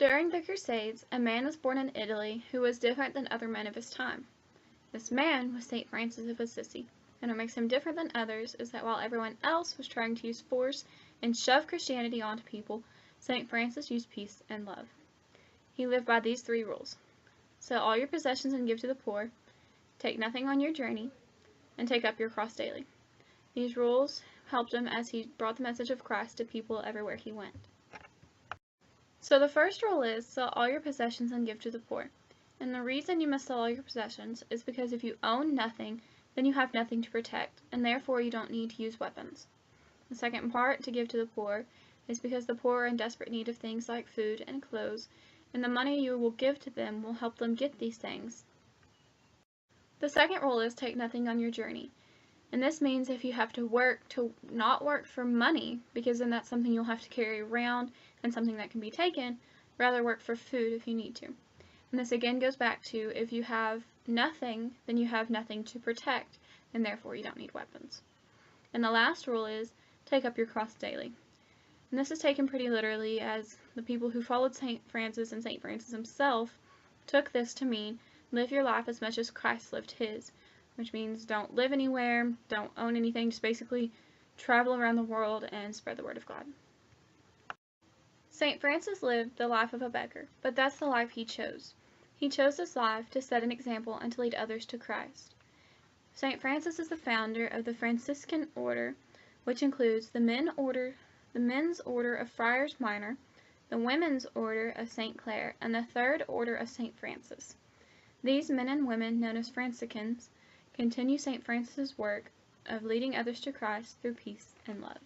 During the Crusades, a man was born in Italy who was different than other men of his time. This man was St. Francis of Assisi, and what makes him different than others is that while everyone else was trying to use force and shove Christianity onto people, St. Francis used peace and love. He lived by these 3 rules. Sell all your possessions and give to the poor, take nothing on your journey, and take up your cross daily. These rules helped him as he brought the message of Christ to people everywhere he went. So the first rule is sell all your possessions and give to the poor. And the reason you must sell all your possessions is because if you own nothing, then you have nothing to protect, and therefore you don't need to use weapons. The second part, to give to the poor, is because the poor are in desperate need of things like food and clothes, and the money you will give to them will help them get these things. The second rule is take nothing on your journey. And this means if you have to work, to not work for money, because then that's something you'll have to carry around and something that can be taken, rather work for food if you need to. And this again goes back to if you have nothing, then you have nothing to protect, and therefore you don't need weapons. And the last rule is take up your cross daily. And this is taken pretty literally, as the people who followed St. Francis and St. Francis himself took this to mean live your life as much as Christ lived his, which means don't live anywhere, don't own anything, just basically travel around the world and spread the word of God. St. Francis lived the life of a beggar, but that's the life he chose. He chose this life to set an example and to lead others to Christ. St. Francis is the founder of the Franciscan order, which includes the men's order of Friars Minor, the women's order of St. Clare, and the third order of St. Francis. These men and women, known as Franciscans, continue St. Francis's work of leading others to Christ through peace and love.